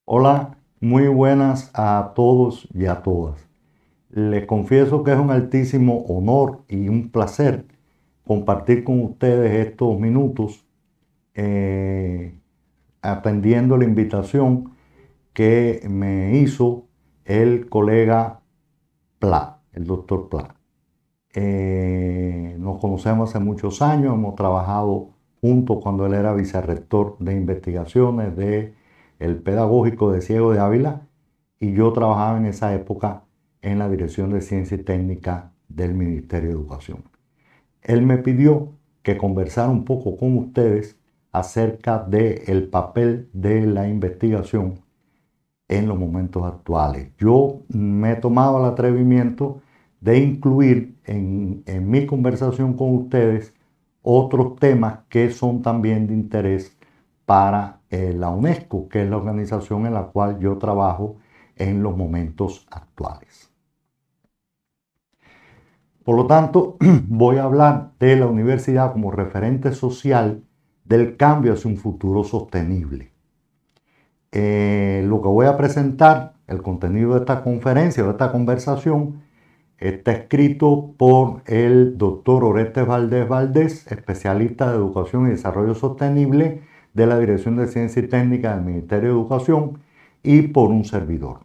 Hola, muy buenas a todos y a todas. Les confieso que es un altísimo honor y un placer compartir con ustedes estos minutos eh, atendiendo la invitación que me hizo el colega Pla, el doctor Pla. Nos conocemos hace muchos años, hemos trabajado juntos cuando él era vicerrector de investigaciones de el Pedagógico de Ciego de Ávila y yo trabajaba en esa época en la Dirección de Ciencia y Técnica del Ministerio de Educación. Él me pidió que conversara un poco con ustedes acerca del papel de la investigación en los momentos actuales. Yo me he tomado el atrevimiento de incluir en mi conversación con ustedes otros temas que son también de interés para la UNESCO, que es la organización en la cual yo trabajo en los momentos actuales. Por lo tanto, voy a hablar de la universidad como referente social del cambio hacia un futuro sostenible. Lo que voy a presentar, el contenido de esta conferencia o de esta conversación, está escrito por el doctor Orestes Valdés Valdés, especialista de Educación y Desarrollo Sostenible de la Dirección de Ciencia y Técnica del Ministerio de Educación y por un servidor.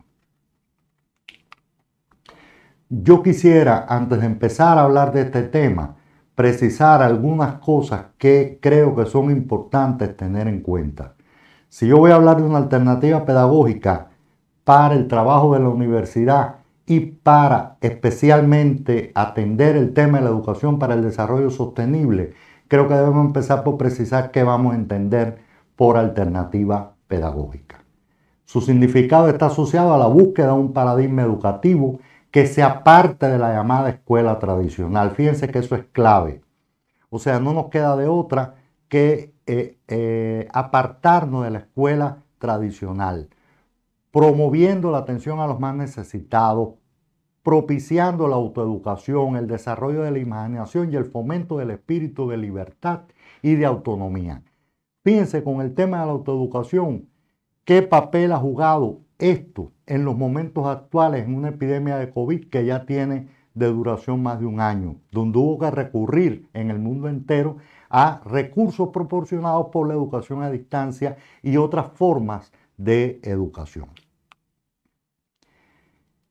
Yo quisiera, antes de empezar a hablar de este tema, precisar algunas cosas que creo que son importantes tener en cuenta. Si yo voy a hablar de una alternativa pedagógica para el trabajo de la universidad y para especialmente atender el tema de la educación para el desarrollo sostenible, creo que debemos empezar por precisar qué vamos a entender por alternativa pedagógica. Su significado está asociado a la búsqueda de un paradigma educativo que se aparte de la llamada escuela tradicional. Fíjense que eso es clave. O sea, no nos queda de otra que apartarnos de la escuela tradicional, promoviendo la atención a los más necesitados, propiciando la autoeducación, el desarrollo de la imaginación y el fomento del espíritu de libertad y de autonomía. Fíjense con el tema de la autoeducación, ¿qué papel ha jugado esto en los momentos actuales en una epidemia de COVID que ya tiene de duración más de un año, donde hubo que recurrir en el mundo entero a recursos proporcionados por la educación a distancia y otras formas de educación?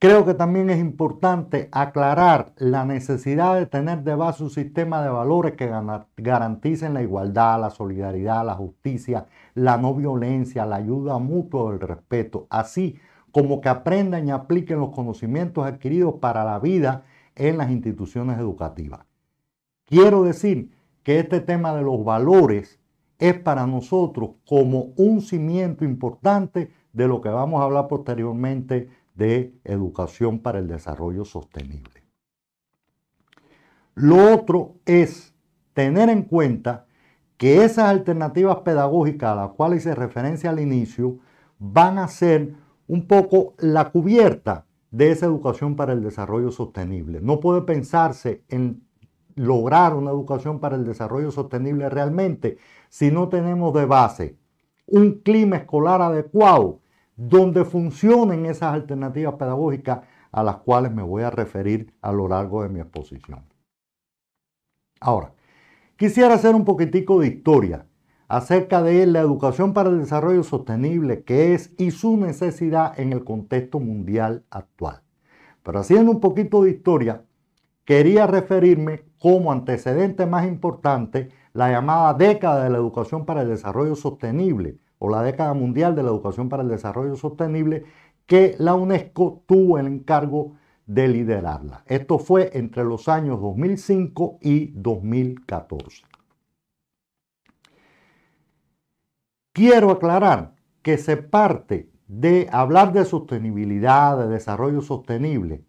Creo que también es importante aclarar la necesidad de tener de base un sistema de valores que garanticen la igualdad, la solidaridad, la justicia, la no violencia, la ayuda mutua, el respeto, así como que aprendan y apliquen los conocimientos adquiridos para la vida en las instituciones educativas. Quiero decir que este tema de los valores es para nosotros como un cimiento importante de lo que vamos a hablar posteriormente de educación para el desarrollo sostenible. Lo otro es tener en cuenta que esas alternativas pedagógicas a las cuales hice referencia al inicio van a ser un poco la cubierta de esa educación para el desarrollo sostenible. No puede pensarse en lograr una educación para el desarrollo sostenible realmente si no tenemos de base un clima escolar adecuado donde funcionen esas alternativas pedagógicas a las cuales me voy a referir a lo largo de mi exposición. Ahora, quisiera hacer un poquitico de historia acerca de la educación para el desarrollo sostenible, que es y su necesidad en el contexto mundial actual. Pero haciendo un poquito de historia, quería referirme como antecedente más importante la llamada década de la educación para el desarrollo sostenible o la década mundial de la educación para el desarrollo sostenible que la UNESCO tuvo el encargo de liderarla. Esto fue entre los años 2005 y 2014. Quiero aclarar que se parte de hablar de sostenibilidad, de desarrollo sostenible,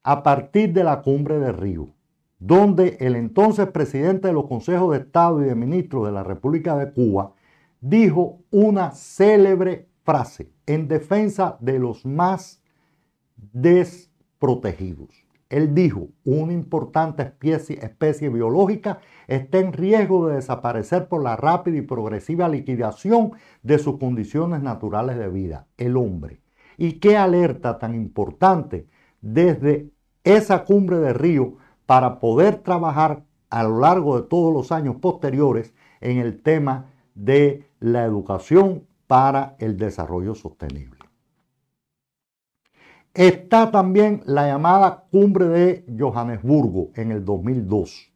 a partir de la Cumbre de Río, donde el entonces presidente de los consejos de Estado y de ministros de la República de Cuba dijo una célebre frase en defensa de los más desprotegidos. Él dijo, una importante especie biológica está en riesgo de desaparecer por la rápida y progresiva liquidación de sus condiciones naturales de vida, el hombre. Y qué alerta tan importante desde esa cumbre de Río para poder trabajar a lo largo de todos los años posteriores en el tema de la educación para el desarrollo sostenible. Está también la llamada Cumbre de Johannesburgo en el 2002,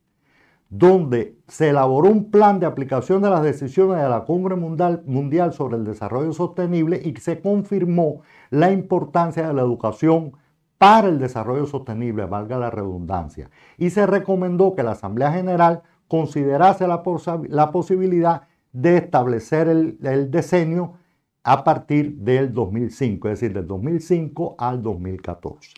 donde se elaboró un plan de aplicación de las decisiones de la Cumbre Mundial sobre el Desarrollo Sostenible y se confirmó la importancia de la educación para el desarrollo sostenible, valga la redundancia, y se recomendó que la Asamblea General considerase la posibilidad de establecer el decenio a partir del 2005, es decir, del 2005 al 2014.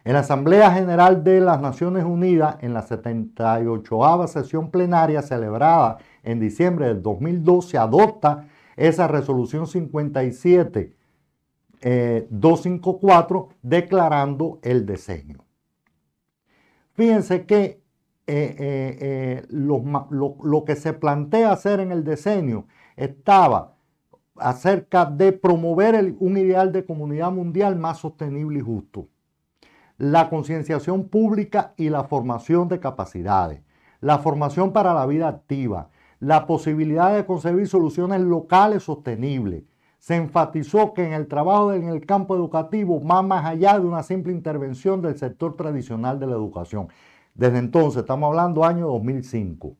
En la Asamblea General de las Naciones Unidas, en la 78ª sesión plenaria celebrada en diciembre del 2002, se adopta esa resolución 57-254 declarando el decenio. Fíjense que lo que se plantea hacer en el decenio estaba acerca de promover un ideal de comunidad mundial más sostenible y justo, la concienciación pública y la formación de capacidades, la formación para la vida activa, la posibilidad de concebir soluciones locales sostenibles. Se enfatizó que en el trabajo en el campo educativo va más allá de una simple intervención del sector tradicional de la educación. Desde entonces, estamos hablando año 2005.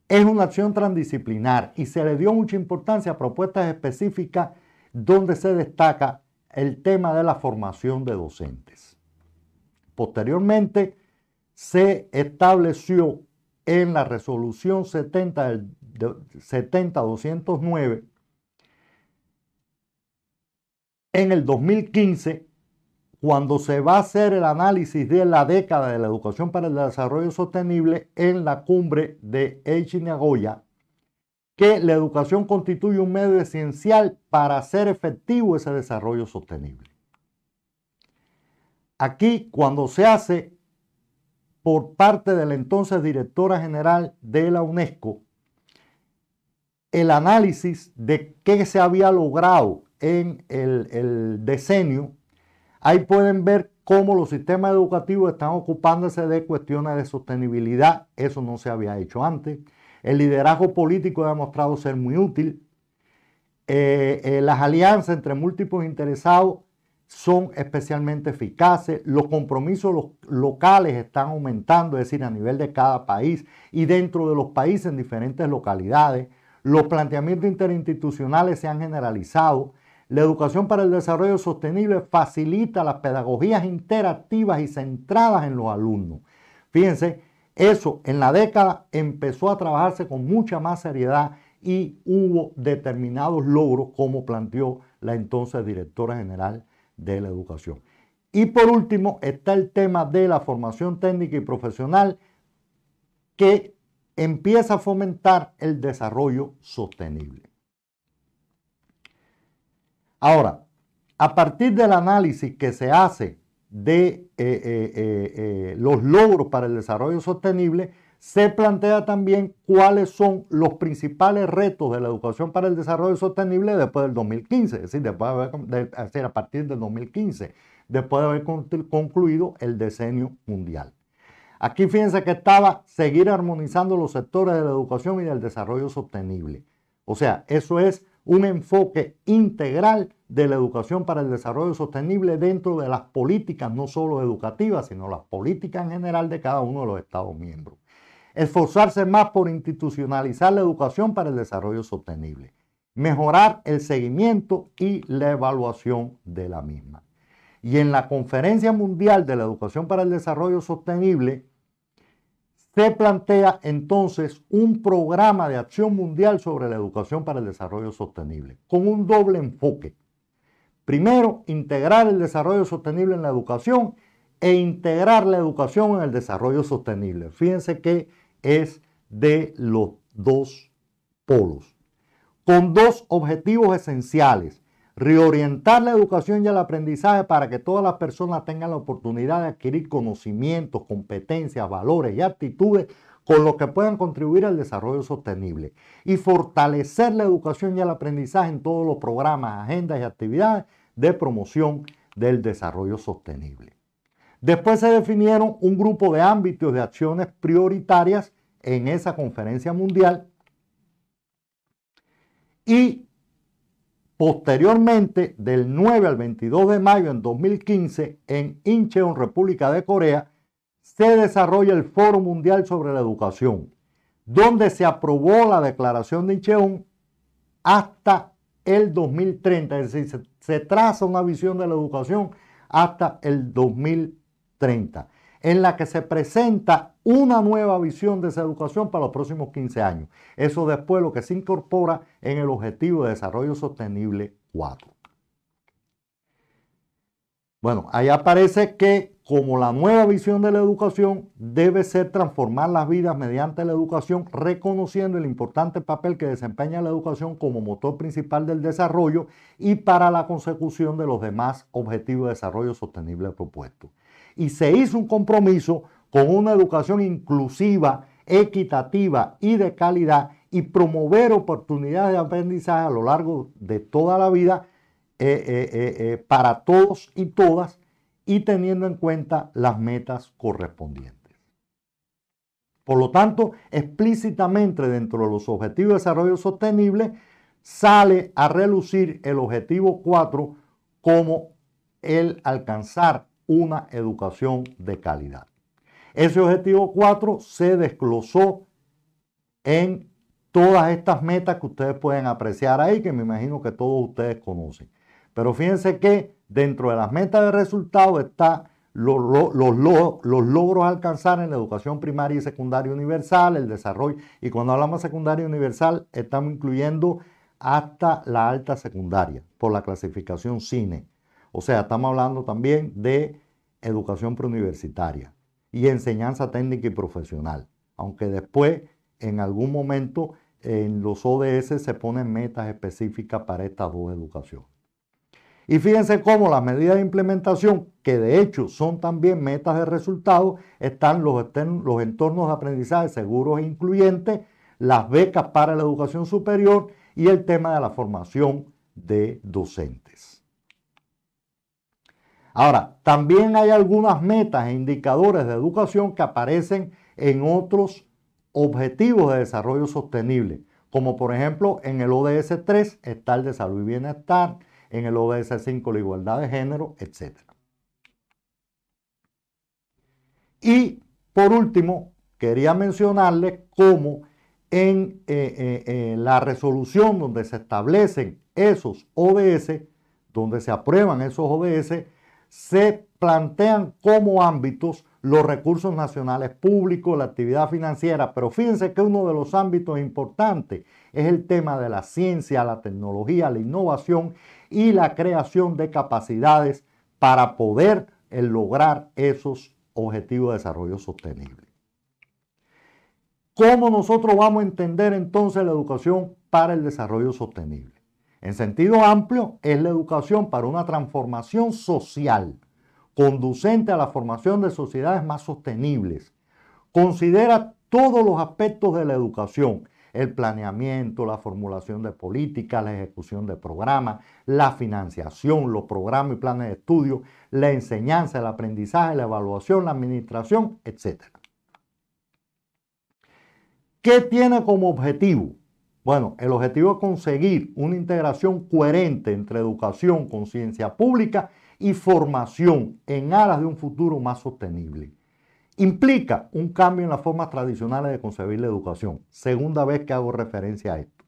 Es una acción transdisciplinar y se le dio mucha importancia a propuestas específicas donde se destaca el tema de la formación de docentes. Posteriormente, se estableció en la resolución 70-209 en el 2015, cuando se va a hacer el análisis de la década de la educación para el desarrollo sostenible en la cumbre de Aichi Nagoya, que la educación constituye un medio esencial para hacer efectivo ese desarrollo sostenible. Aquí, cuando se hace por parte de la entonces directora general de la UNESCO, el análisis de qué se había logrado en el decenio, ahí pueden ver cómo los sistemas educativos están ocupándose de cuestiones de sostenibilidad. Eso no se había hecho antes. El liderazgo político ha demostrado ser muy útil. Las alianzas entre múltiples interesados son especialmente eficaces. Los compromisos locales están aumentando, es decir, a nivel de cada país y dentro de los países en diferentes localidades. Los planteamientos interinstitucionales se han generalizado. La educación para el desarrollo sostenible facilita las pedagogías interactivas y centradas en los alumnos. Fíjense, eso en la década empezó a trabajarse con mucha más seriedad y hubo determinados logros como planteó la entonces directora general de la educación. Y por último está el tema de la formación técnica y profesional que empieza a fomentar el desarrollo sostenible. Ahora, a partir del análisis que se hace de los logros para el desarrollo sostenible, se plantea también cuáles son los principales retos de la educación para el desarrollo sostenible después del 2015, es decir, a partir del 2015, después de haber concluido el decenio mundial. Aquí fíjense que estaba seguir armonizando los sectores de la educación y del desarrollo sostenible. O sea, eso es un enfoque integral de la educación para el desarrollo sostenible dentro de las políticas, no solo educativas, sino las políticas en general de cada uno de los Estados miembros. Esforzarse más por institucionalizar la educación para el desarrollo sostenible. Mejorar el seguimiento y la evaluación de la misma. Y en la Conferencia Mundial de la Educación para el Desarrollo Sostenible, se plantea entonces un programa de acción mundial sobre la educación para el desarrollo sostenible, con un doble enfoque. Primero, integrar el desarrollo sostenible en la educación e integrar la educación en el desarrollo sostenible. Fíjense que es de los dos polos, con dos objetivos esenciales: reorientar la educación y el aprendizaje para que todas las personas tengan la oportunidad de adquirir conocimientos, competencias, valores y actitudes con los que puedan contribuir al desarrollo sostenible, y fortalecer la educación y el aprendizaje en todos los programas, agendas y actividades de promoción del desarrollo sostenible. Después se definieron un grupo de ámbitos de acciones prioritarias en esa conferencia mundial y posteriormente, del 9 al 22 de mayo en 2015, en Incheon, República de Corea, se desarrolla el Foro Mundial sobre la Educación, donde se aprobó la Declaración de Incheon hasta el 2030, es decir, se traza una visión de la educación hasta el 2030, en la que se presenta una nueva visión de esa educación para los próximos 15 años. Eso después lo que se incorpora en el Objetivo de Desarrollo Sostenible 4. Bueno, ahí aparece que como la nueva visión de la educación debe ser transformar las vidas mediante la educación, reconociendo el importante papel que desempeña la educación como motor principal del desarrollo y para la consecución de los demás objetivos de desarrollo sostenible propuestos. Y se hizo un compromiso con una educación inclusiva, equitativa y de calidad, y promover oportunidades de aprendizaje a lo largo de toda la vida para todos y todas, y teniendo en cuenta las metas correspondientes. Por lo tanto, explícitamente dentro de los objetivos de desarrollo sostenible sale a relucir el objetivo 4 como el alcanzar una educación de calidad. Ese objetivo 4 se desglosó en todas estas metas que ustedes pueden apreciar ahí, que me imagino que todos ustedes conocen. Pero fíjense que dentro de las metas de resultados están los logros a alcanzar en la educación primaria y secundaria universal, el desarrollo, y cuando hablamos de secundaria universal estamos incluyendo hasta la alta secundaria por la clasificación CINE. O sea, estamos hablando también de educación preuniversitaria y enseñanza técnica y profesional, aunque después en algún momento en los ODS se ponen metas específicas para estas dos educaciones. Y fíjense cómo las medidas de implementación, que de hecho son también metas de resultados, están los entornos de aprendizaje seguros e incluyentes, las becas para la educación superior y el tema de la formación de docentes. Ahora, también hay algunas metas e indicadores de educación que aparecen en otros objetivos de desarrollo sostenible, como por ejemplo en el ODS 3 está el de salud y bienestar, en el ODS 5 la igualdad de género, etc. Y por último, quería mencionarles cómo en la resolución donde se establecen esos ODS, donde se aprueban esos ODS, se plantean como ámbitos los recursos nacionales públicos, la actividad financiera, pero fíjense que uno de los ámbitos importantes es el tema de la ciencia, la tecnología, la innovación y la creación de capacidades para poder lograr esos objetivos de desarrollo sostenible. ¿Cómo nosotros vamos a entender entonces la educación para el desarrollo sostenible? En sentido amplio, es la educación para una transformación social conducente a la formación de sociedades más sostenibles. Considera todos los aspectos de la educación: el planeamiento, la formulación de políticas, la ejecución de programas, la financiación, los programas y planes de estudio, la enseñanza, el aprendizaje, la evaluación, la administración, etc. ¿Qué tiene como objetivo? Bueno, el objetivo es conseguir una integración coherente entre educación, conciencia pública y formación en aras de un futuro más sostenible. Implica un cambio en las formas tradicionales de concebir la educación. Segunda vez que hago referencia a esto.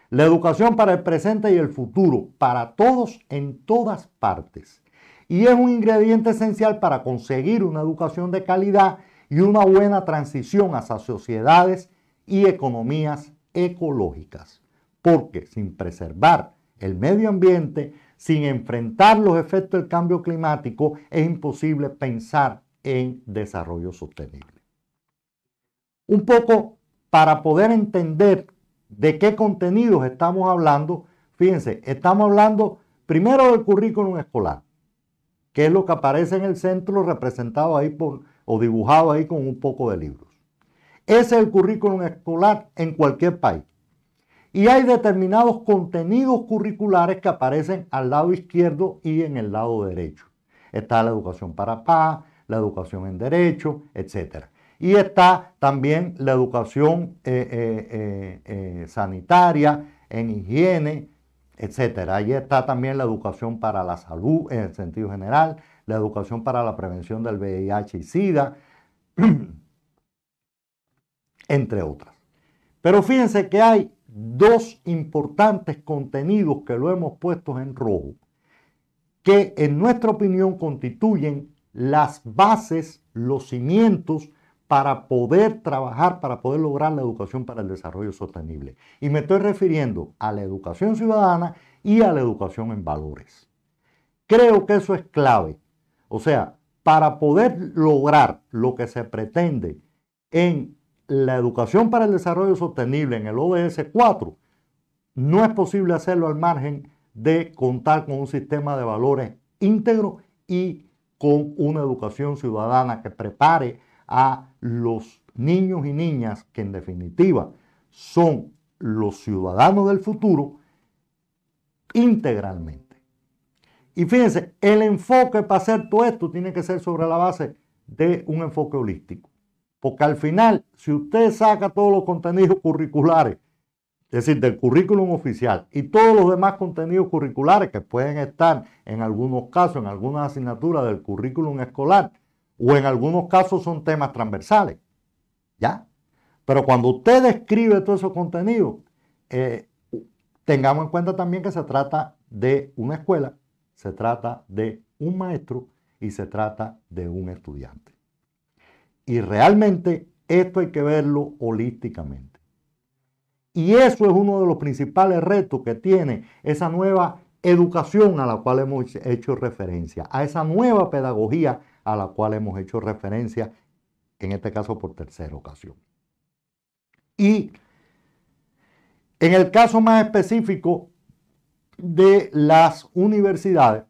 La educación para el presente y el futuro, para todos en todas partes. Y es un ingrediente esencial para conseguir una educación de calidad y una buena transición hacia sociedades y economías ecológicas. Porque sin preservar el medio ambiente, sin enfrentar los efectos del cambio climático, es imposible pensar en desarrollo sostenible. Un poco para poder entender de qué contenidos estamos hablando, fíjense, estamos hablando primero del currículum escolar, que es lo que aparece en el centro representado ahí o dibujado ahí con un poco de libros. Ese es el currículum escolar en cualquier país. Y hay determinados contenidos curriculares que aparecen al lado izquierdo y en el lado derecho. Está la educación para paz, la educación en derecho, etc. Y está también la educación sanitaria, en higiene, etc. Ahí está también la educación para la salud en el sentido general, la educación para la prevención del VIH y SIDA, entre otras. Pero fíjense que hay dos importantes contenidos que lo hemos puesto en rojo, que en nuestra opinión constituyen las bases, los cimientos para poder trabajar, para poder lograr la educación para el desarrollo sostenible. Y me estoy refiriendo a la educación ciudadana y a la educación en valores. Creo que eso es clave. O sea, para poder lograr lo que se pretende en la educación para el desarrollo sostenible en el ODS 4, no es posible hacerlo al margen de contar con un sistema de valores íntegro y con una educación ciudadana que prepare a los niños y niñas que en definitiva son los ciudadanos del futuro integralmente. Y fíjense, el enfoque para hacer todo esto tiene que ser sobre la base de un enfoque holístico. Porque al final, si usted saca todos los contenidos curriculares, es decir, del currículum oficial y todos los demás contenidos curriculares que pueden estar en algunos casos, en algunas asignaturas del currículum escolar, o en algunos casos son temas transversales, ¿ya? Pero cuando usted describe todos esos contenidos, tengamos en cuenta también que se trata de una escuela, se trata de un maestro y se trata de un estudiante. Y realmente esto hay que verlo holísticamente. Y eso es uno de los principales retos que tiene esa nueva educación a la cual hemos hecho referencia, a esa nueva pedagogía a la cual hemos hecho referencia, en este caso por tercera ocasión. Y en el caso más específico de las universidades,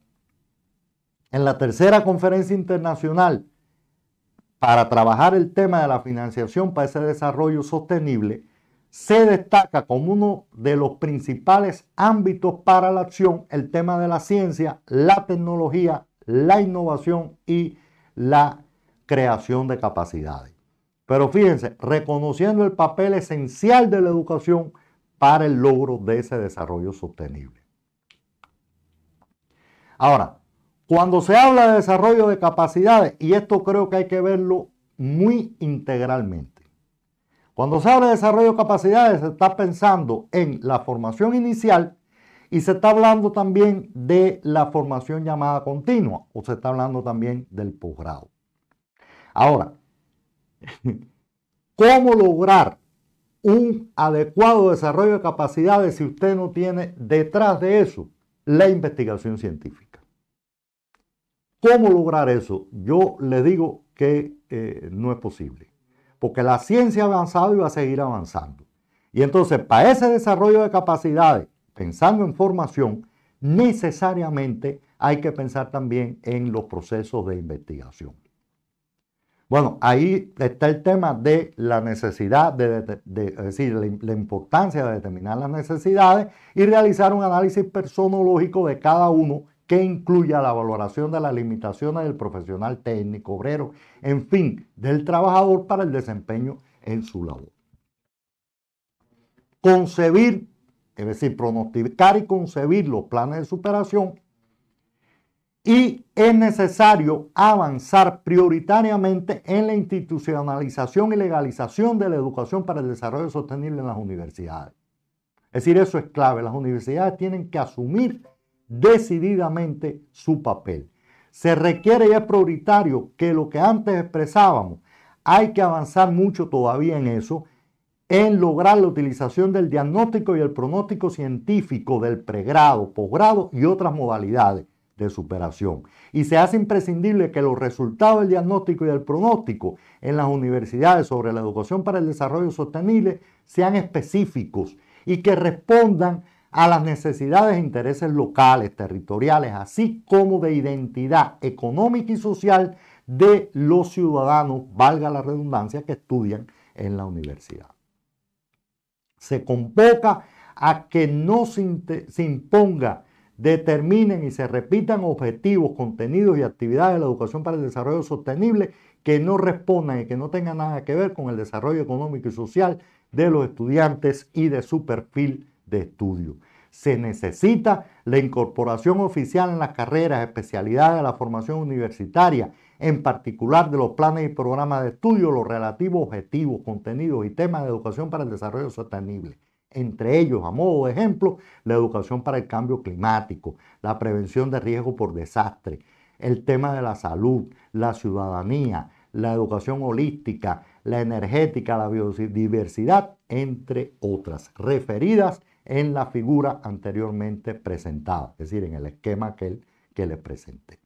en la tercera conferencia internacional para trabajar el tema de la financiación para ese desarrollo sostenible, se destaca como uno de los principales ámbitos para la acción el tema de la ciencia, la tecnología, la innovación y la creación de capacidades. Pero fíjense, reconociendo el papel esencial de la educación para el logro de ese desarrollo sostenible. Ahora, cuando se habla de desarrollo de capacidades, y esto creo que hay que verlo muy integralmente. Cuando se habla de desarrollo de capacidades, se está pensando en la formación inicial y se está hablando también de la formación llamada continua, o se está hablando también del posgrado. Ahora, ¿cómo lograr un adecuado desarrollo de capacidades si usted no tiene detrás de eso la investigación científica? ¿Cómo lograr eso? Yo le digo que no es posible, porque la ciencia ha avanzado y va a seguir avanzando. Y entonces, para ese desarrollo de capacidades, pensando en formación, necesariamente hay que pensar también en los procesos de investigación. Bueno, ahí está el tema de la necesidad, es decir, la importancia de determinar las necesidades y realizar un análisis personológico de cada uno que incluya la valoración de las limitaciones del profesional técnico, obrero, en fin, del trabajador para el desempeño en su labor. Concebir, es decir, pronosticar y concebir los planes de superación. Y es necesario avanzar prioritariamente en la institucionalización y legalización de la educación para el desarrollo sostenible en las universidades. Es decir, eso es clave. Las universidades tienen que asumir decididamente su papel. Se requiere y es prioritario que lo que antes expresábamos, hay que avanzar mucho todavía en eso, en lograr la utilización del diagnóstico y el pronóstico científico del pregrado, posgrado y otras modalidades de superación. Y se hace imprescindible que los resultados del diagnóstico y del pronóstico en las universidades sobre la educación para el desarrollo sostenible sean específicos y que respondan a las necesidades e intereses locales, territoriales, así como de identidad económica y social de los ciudadanos, valga la redundancia, que estudian en la universidad. Se convoca a que no se imponga, determinen y se repitan objetivos, contenidos y actividades de la educación para el desarrollo sostenible que no respondan y que no tengan nada que ver con el desarrollo económico y social de los estudiantes y de su perfil de estudio. Se necesita la incorporación oficial en las carreras, especialidades de la formación universitaria, en particular de los planes y programas de estudio, los relativos objetivos, contenidos y temas de educación para el desarrollo sostenible. Entre ellos, a modo de ejemplo, la educación para el cambio climático, la prevención de riesgo por desastre, el tema de la salud, la ciudadanía, la educación holística, la energética, la biodiversidad, entre otras, referidas en la figura anteriormente presentada, es decir, en el esquema aquel que les presenté.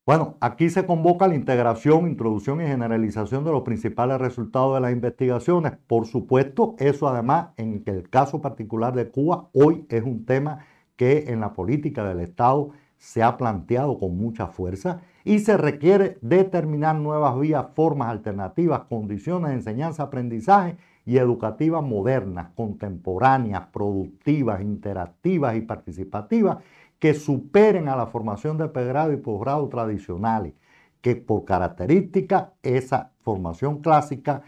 Bueno, aquí se convoca la integración, introducción y generalización de los principales resultados de las investigaciones. Por supuesto, eso además, en el caso particular de Cuba, hoy es un tema que en la política del Estado se ha planteado con mucha fuerza y se requiere determinar nuevas vías, formas alternativas, condiciones de enseñanza, aprendizaje y educativas modernas, contemporáneas, productivas, interactivas y participativas que superen a la formación de pregrado y posgrado tradicionales, que por característica esa formación clásica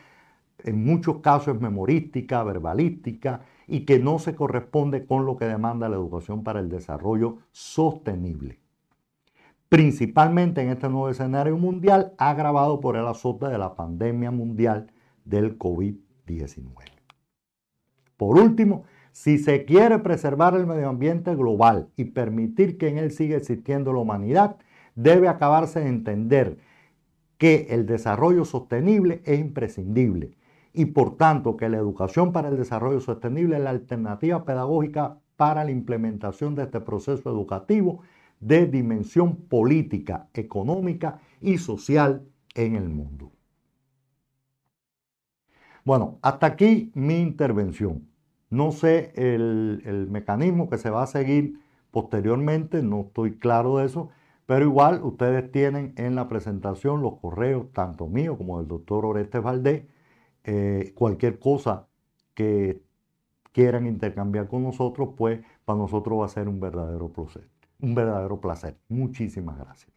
en muchos casos es memorística, verbalística y que no se corresponde con lo que demanda la educación para el desarrollo sostenible. Principalmente en este nuevo escenario mundial agravado por el azote de la pandemia mundial del COVID-19. Por último, si se quiere preservar el medio ambiente global y permitir que en él siga existiendo la humanidad, debe acabarse de entender que el desarrollo sostenible es imprescindible y por tanto que la educación para el desarrollo sostenible es la alternativa pedagógica para la implementación de este proceso educativo de dimensión política, económica y social en el mundo. Bueno, hasta aquí mi intervención. No sé el mecanismo que se va a seguir posteriormente, no estoy claro de eso, pero igual ustedes tienen en la presentación los correos, tanto mío como del doctor Orestes Valdés. Cualquier cosa que quieran intercambiar con nosotros, pues para nosotros va a ser un verdadero placer. Muchísimas gracias.